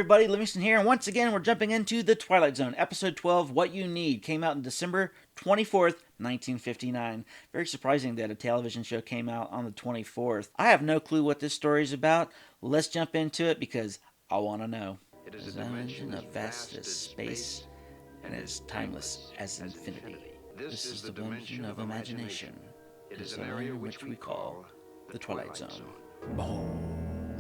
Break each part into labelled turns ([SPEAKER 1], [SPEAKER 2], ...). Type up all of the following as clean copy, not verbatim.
[SPEAKER 1] everybody, Livingston here, and once again we're jumping into the Twilight Zone. Episode 12, What You Need, came out on December 24th, 1959. Very surprising that a television show came out on the 24th. I have no clue what this story is about. Let's jump into it because I want to know.
[SPEAKER 2] It is a dimension as vast as space
[SPEAKER 1] and as timeless as infinity. This is the dimension of imagination. It is an area which we call the Twilight Zone. Boom.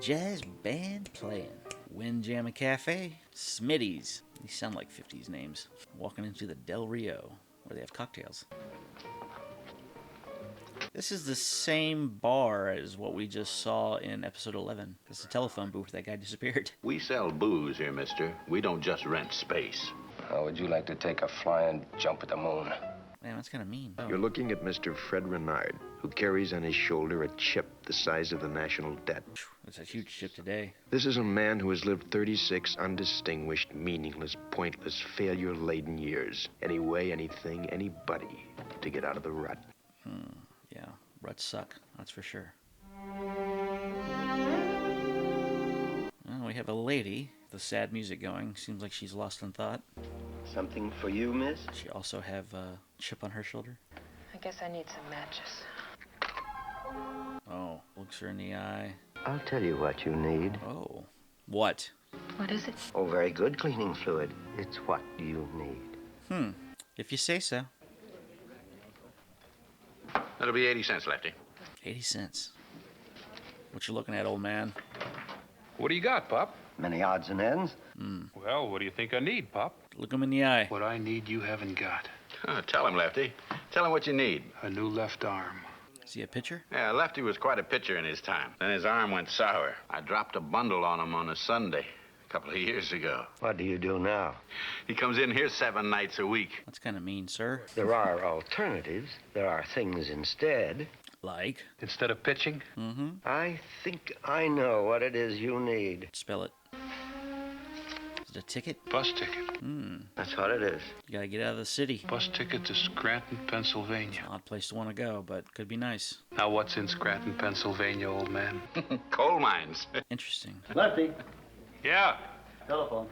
[SPEAKER 1] Jazz band playing. Windjammer Cafe. Smitty's. These sound like 50s names. Walking into the Del Rio, where they have cocktails. This is the same bar as what we just saw in episode 11. This is a telephone booth where that guy disappeared.
[SPEAKER 2] We sell booze here, mister. We don't just rent space.
[SPEAKER 3] How would you like to take a flying jump at the moon?
[SPEAKER 1] Man, that's kind of mean. Oh.
[SPEAKER 4] You're looking at Mr. Fred Renard, who carries on his shoulder a chip the size of the national debt.
[SPEAKER 1] That's a huge chip today.
[SPEAKER 4] This is a man who has lived 36 undistinguished, meaningless, pointless, failure-laden years. Any way, anything, anybody to get out of the rut.
[SPEAKER 1] Yeah, ruts suck, that's for sure. Well, we have a lady, the sad music going. Seems like she's lost in thought.
[SPEAKER 3] Something for you, miss?
[SPEAKER 1] She also have a chip on her shoulder.
[SPEAKER 5] I guess I need some matches.
[SPEAKER 1] Oh, looks her in the eye.
[SPEAKER 3] I'll tell you what you need.
[SPEAKER 1] Oh, what?
[SPEAKER 5] What is it?
[SPEAKER 3] Oh, very good cleaning fluid. It's what you need.
[SPEAKER 1] If you say so.
[SPEAKER 2] That'll be 80 cents, Lefty.
[SPEAKER 1] 80 cents. What you looking at, old man?
[SPEAKER 6] What do you got, Pop?
[SPEAKER 3] Many odds and ends.
[SPEAKER 6] Well, what do you think I need, Pop?
[SPEAKER 1] Look him in the eye.
[SPEAKER 6] What I need you haven't got.
[SPEAKER 2] Tell him, Lefty. Tell him what you need.
[SPEAKER 6] A new left arm.
[SPEAKER 1] See a picture?
[SPEAKER 2] Yeah, Lefty was quite a pitcher in his time. Then his arm went sour. I dropped a bundle on him on a Sunday a couple of years ago.
[SPEAKER 3] What do you do now?
[SPEAKER 2] He comes in here 7 nights a week.
[SPEAKER 1] That's kind of mean, sir.
[SPEAKER 3] There are alternatives. There are things instead.
[SPEAKER 1] Like?
[SPEAKER 6] Instead of pitching?
[SPEAKER 3] I think I know what it is you need.
[SPEAKER 1] Spell it. Is it a ticket?
[SPEAKER 6] Bus ticket.
[SPEAKER 3] That's what it is.
[SPEAKER 1] You gotta get out of the city.
[SPEAKER 6] Bus ticket to Scranton, Pennsylvania.
[SPEAKER 1] Odd place to want to go, but could be nice.
[SPEAKER 6] Now, what's in Scranton, Pennsylvania, old man?
[SPEAKER 2] Coal mines.
[SPEAKER 1] Interesting.
[SPEAKER 7] Lefty,
[SPEAKER 6] Yeah.
[SPEAKER 7] telephone.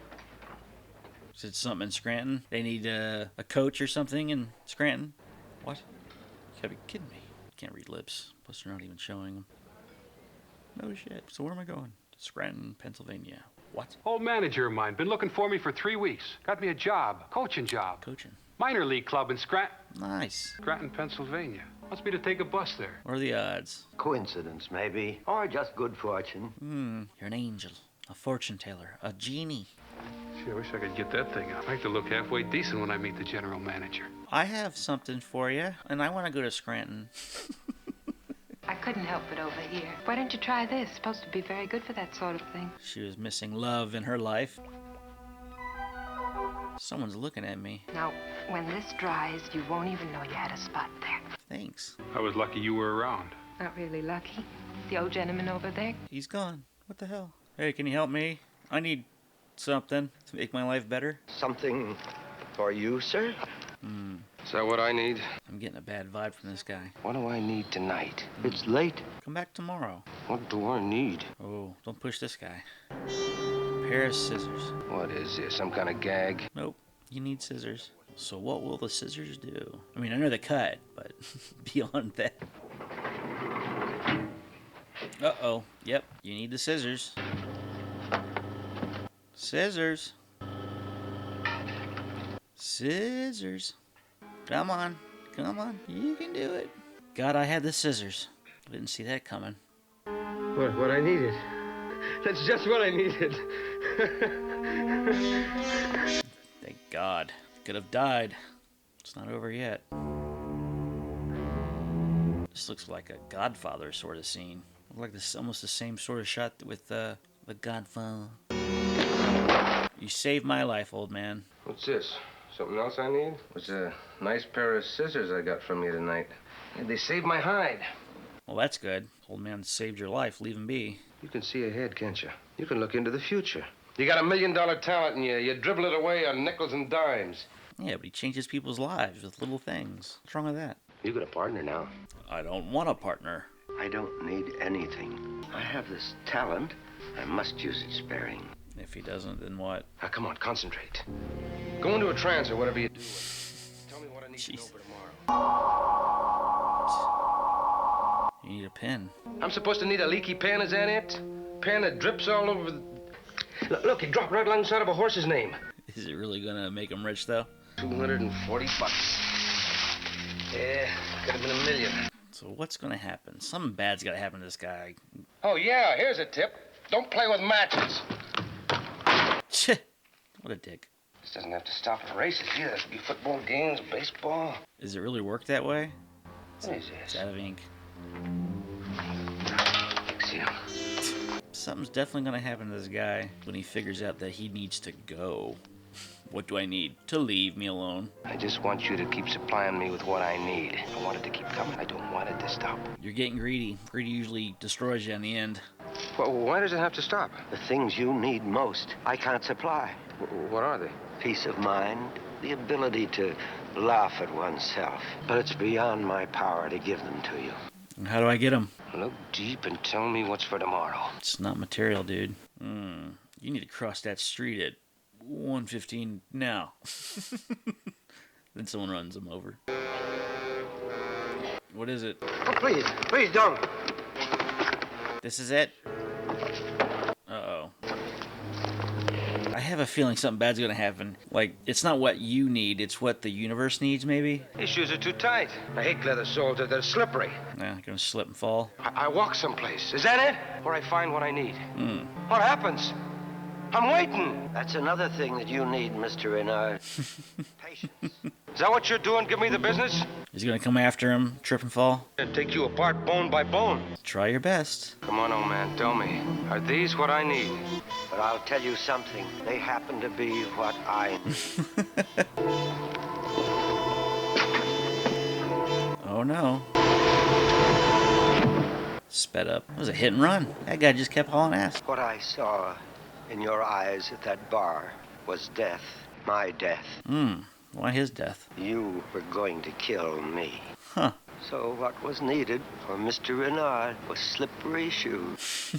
[SPEAKER 1] Is it something in Scranton? They need a coach or something in Scranton? What? You gotta be kidding me. Can't read lips. Plus they're not even showing them. No shit. So where am I going? Scranton, Pennsylvania. What?
[SPEAKER 6] Old manager of mine. Been looking for me for 3 weeks. Got me a job. Coaching job.
[SPEAKER 1] Coaching.
[SPEAKER 6] Minor league club in
[SPEAKER 1] Nice.
[SPEAKER 6] Scranton, Pennsylvania. Wants me to take a bus there.
[SPEAKER 1] What are the odds?
[SPEAKER 3] Coincidence, maybe. Or just good fortune.
[SPEAKER 1] You're an angel. A fortune teller. A genie.
[SPEAKER 6] Gee, I wish I could get that thing out. I like to look halfway decent when I meet the general manager.
[SPEAKER 1] I have something for you, and I want to go to Scranton.
[SPEAKER 5] I couldn't help it over here. Why don't you try this? It's supposed to be very good for that sort of thing.
[SPEAKER 1] She was missing love in her life. Someone's looking at me.
[SPEAKER 5] Now, when this dries, you won't even know you had a spot there.
[SPEAKER 1] Thanks.
[SPEAKER 6] I was lucky you were around.
[SPEAKER 5] Not really lucky. The old gentleman over there.
[SPEAKER 1] He's gone. What the hell? Hey, can you help me? I need something to make my life better.
[SPEAKER 3] Something for you, sir?
[SPEAKER 8] Is that what I need?
[SPEAKER 1] I'm getting a bad vibe from this guy.
[SPEAKER 8] What do I need tonight?
[SPEAKER 3] It's late.
[SPEAKER 1] Come back tomorrow.
[SPEAKER 8] What do I need?
[SPEAKER 1] Oh, don't push this guy. Pair of scissors.
[SPEAKER 8] What is this, some kind of gag?
[SPEAKER 1] Nope, you need scissors. So what will the scissors do? I mean, I know they cut, but beyond that. Uh-oh. Yep, you need the scissors. Scissors. Scissors. Come on. Come on. You can do it. God, I had the scissors. Didn't see that coming.
[SPEAKER 7] What I needed. That's just what I needed.
[SPEAKER 1] Thank God. Could have died. It's not over yet. This looks like a Godfather sort of scene. Like this, almost the same sort of shot with the Godfather. You saved my life, old man.
[SPEAKER 8] What's this? Something else I need? It's a nice pair of scissors I got from you tonight. Yeah, they saved my hide.
[SPEAKER 1] Well, that's good. Old man saved your life. Leave him be.
[SPEAKER 8] You can see ahead, can't you? You can look into the future. You got $1 million talent in you. You dribble it away on nickels and dimes.
[SPEAKER 1] Yeah, but he changes people's lives with little things. What's wrong with that?
[SPEAKER 3] You got a partner now.
[SPEAKER 1] I don't want a partner.
[SPEAKER 3] I don't need anything. I have this talent. I must use it sparing.
[SPEAKER 1] If he doesn't, then what?
[SPEAKER 8] Now, come on, concentrate. Go into a trance or whatever you do. Tell me what I need to know for tomorrow.
[SPEAKER 1] You need a pen.
[SPEAKER 8] I'm supposed to need a leaky pen, is that it? Pen that drips all over the... Look, he dropped right alongside of a horse's name.
[SPEAKER 1] Is it really gonna make him rich, though?
[SPEAKER 8] $240. Yeah, could have been $1 million.
[SPEAKER 1] So what's gonna happen? Something bad's gotta happen to this guy.
[SPEAKER 8] Oh, yeah, here's a tip. Don't play with matches.
[SPEAKER 1] What a dick.
[SPEAKER 8] This doesn't have to stop at races either. It could be football games, baseball.
[SPEAKER 1] Does it really work that way?
[SPEAKER 8] What is
[SPEAKER 1] It's
[SPEAKER 8] this?
[SPEAKER 1] out of ink.
[SPEAKER 8] Seal.
[SPEAKER 1] Something's definitely gonna happen to this guy when he figures out that he needs to go. What do I need? To leave me alone.
[SPEAKER 8] I just want you to keep supplying me with what I need. I want it to keep coming. I don't want it to stop.
[SPEAKER 1] You're getting greedy. Greedy usually destroys you in the end.
[SPEAKER 8] Well, why does it have to stop?
[SPEAKER 3] The things you need most, I can't supply.
[SPEAKER 8] What are they?
[SPEAKER 3] Peace of mind, the ability to laugh at oneself. But it's beyond my power to give them to you.
[SPEAKER 1] And how do I get them?
[SPEAKER 8] Look deep and tell me what's for tomorrow.
[SPEAKER 1] It's not material, dude. You need to cross that street at 1:15 now. Then someone runs him over. What is it?
[SPEAKER 3] Oh, please don't.
[SPEAKER 1] This is it? Uh-oh. I have a feeling something bad's gonna happen. Like, it's not what you need, it's what the universe needs, maybe?
[SPEAKER 8] These shoes are too tight. I hate leather soles. They're slippery.
[SPEAKER 1] Yeah, gonna slip and fall.
[SPEAKER 8] I walk someplace. Is that it? Or I find what I need. What happens? I'm waiting.
[SPEAKER 3] That's another thing that you need, Mr. Renard. Patience.
[SPEAKER 8] Is that what you're doing? Give me the business?
[SPEAKER 1] He's gonna come after him, trip and fall.
[SPEAKER 8] And take you apart bone by bone.
[SPEAKER 1] Try your best.
[SPEAKER 8] Come on, old man. Tell me. Are these what I need?
[SPEAKER 3] But I'll tell you something. They happen to be what I need.
[SPEAKER 1] Oh no. Sped up. It was a hit and run. That guy just kept hauling ass.
[SPEAKER 3] What I saw in your eyes at that bar was death. My death.
[SPEAKER 1] Why his death?
[SPEAKER 3] You were going to kill me.
[SPEAKER 1] Huh.
[SPEAKER 3] So what was needed for Mr. Renard was slippery shoes.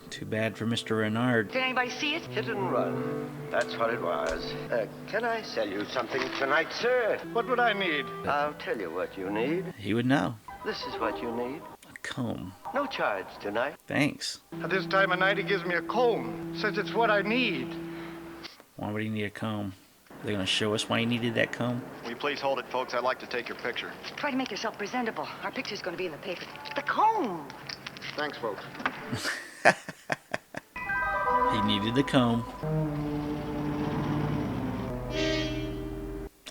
[SPEAKER 1] Too bad for Mr. Renard.
[SPEAKER 5] Did anybody see it?
[SPEAKER 3] Hit and run. That's what it was. Can I sell you something tonight, sir?
[SPEAKER 9] What would I need?
[SPEAKER 3] I'll tell you what you need.
[SPEAKER 1] He would know.
[SPEAKER 3] This is what you need.
[SPEAKER 1] A comb.
[SPEAKER 3] No charge tonight.
[SPEAKER 1] Thanks.
[SPEAKER 9] At this time of night, he gives me a comb. Says it's what I need.
[SPEAKER 1] Why would he need a comb? They're gonna show us why he needed that comb?
[SPEAKER 10] Will you please hold it, folks? I'd like to take your picture.
[SPEAKER 5] Try to make yourself presentable. Our picture's going to be in the paper. The comb.
[SPEAKER 10] Thanks, folks.
[SPEAKER 1] He needed the comb.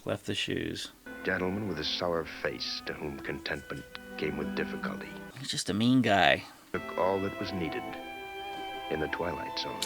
[SPEAKER 1] Left the shoes.
[SPEAKER 4] Gentleman with a sour face to whom contentment came with difficulty.
[SPEAKER 1] He's just a mean guy.
[SPEAKER 4] Took all that was needed in the Twilight Zone.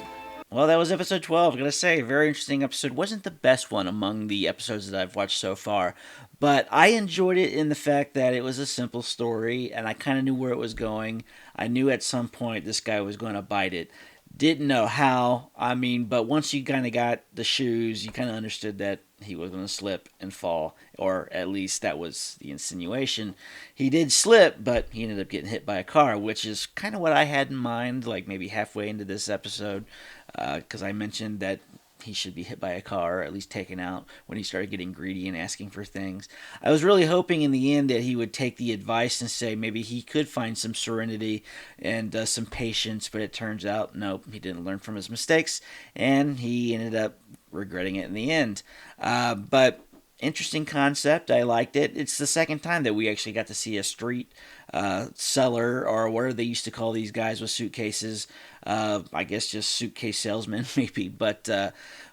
[SPEAKER 1] Well, that was episode 12. I gotta say, very interesting episode. Wasn't the best one among the episodes that I've watched so far, but I enjoyed it in the fact that it was a simple story, and I kind of knew where it was going. I knew at some point this guy was going to bite it. Didn't know how, but once you kind of got the shoes, you kind of understood that he was going to slip and fall, or at least that was the insinuation. He did slip, but he ended up getting hit by a car, which is kind of what I had in mind, like maybe halfway into this episode, because I mentioned that he should be hit by a car, or at least taken out, when he started getting greedy and asking for things. I was really hoping in the end that he would take the advice and say maybe he could find some serenity and some patience, but it turns out, nope, he didn't learn from his mistakes, and he ended up regretting it in the end. But interesting concept. I liked it. It's the second time that we actually got to see a street seller, or what they used to call these guys with suitcases. I guess just suitcase salesman, maybe. But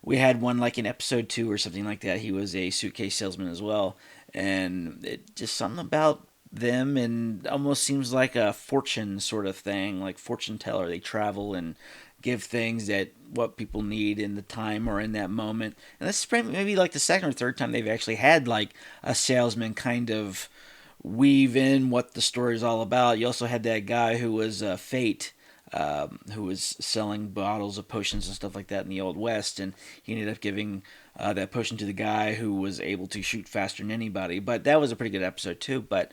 [SPEAKER 1] we had one like in episode 2 or something like that. He was a suitcase salesman as well. And it just something about them, and almost seems like a fortune sort of thing, like fortune teller. They travel and give things that what people need in the time or in that moment. And this is maybe like the second or third time they've actually had like a salesman kind of weave in what the story is all about. You also had that guy who was Fate, who was selling bottles of potions and stuff like that in the Old West, and he ended up giving that potion to the guy who was able to shoot faster than anybody. But that was a pretty good episode too. But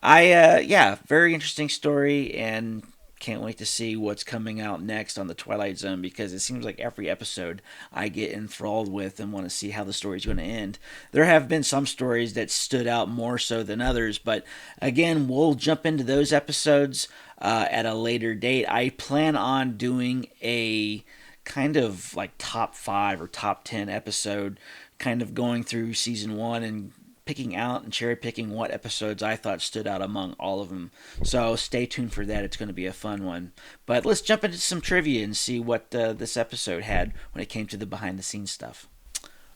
[SPEAKER 1] very interesting story, and can't wait to see what's coming out next on the Twilight Zone, because it seems like every episode I get enthralled with and want to see how the story's going to end. There have been some stories that stood out more so than others, but again, we'll jump into those episodes at a later date. I plan on doing a kind of like top 5 or top 10 episode, kind of going through season 1 and picking out and cherry picking what episodes I thought stood out among all of them. So stay tuned for that. It's going to be a fun one. But let's jump into some trivia and see what this episode had when it came to the behind the scenes stuff.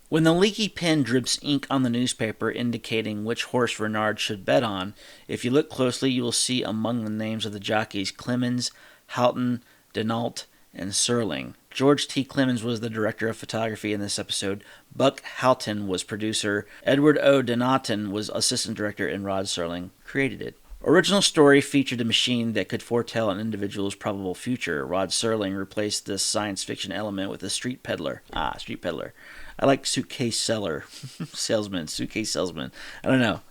[SPEAKER 1] When the leaky pen drips ink on the newspaper indicating which horse Renard should bet on, if you look closely you will see among the names of the jockeys Clemens, Houghton, Denault, and Serling. George T. Clemens was the director of photography in this episode. Buck Houghton was producer. Edward O. Donaton was assistant director, and Rod Serling created it. Original story featured a machine that could foretell an individual's probable future. Rod Serling replaced this science fiction element with a street peddler. Street peddler. I like suitcase seller. Suitcase salesman. I don't know.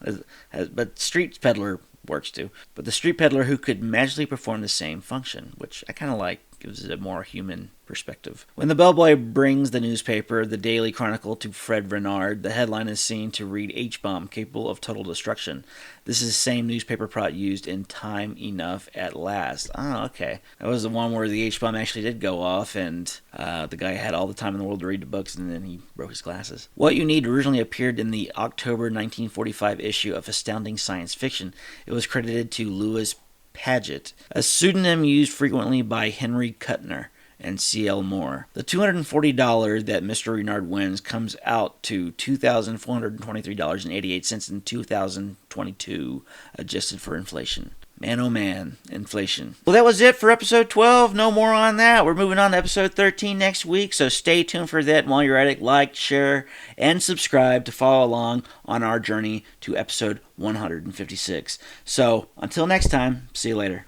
[SPEAKER 1] But street peddler works too. But the street peddler who could magically perform the same function, which I kind of like. Gives it a more human perspective. When the bellboy brings the newspaper, the Daily Chronicle, to Fred Renard, the headline is seen to read H-bomb, capable of total destruction. This is the same newspaper plot used in Time Enough at Last. Oh, okay. That was the one where the H-bomb actually did go off, and the guy had all the time in the world to read the books, and then he broke his glasses. What You Need originally appeared in the October 1945 issue of Astounding Science Fiction. It was credited to Louis Paget, a pseudonym used frequently by Henry Kuttner and C.L. Moore. The $240 that Mr. Renard wins comes out to $2,423.88 in 2022, adjusted for inflation. Man, oh man, inflation. Well, that was it for episode 12. No more on that. We're moving on to episode 13 next week, so stay tuned for that. And while you're at it, like, share, and subscribe to follow along on our journey to episode 156. So, until next time, see you later.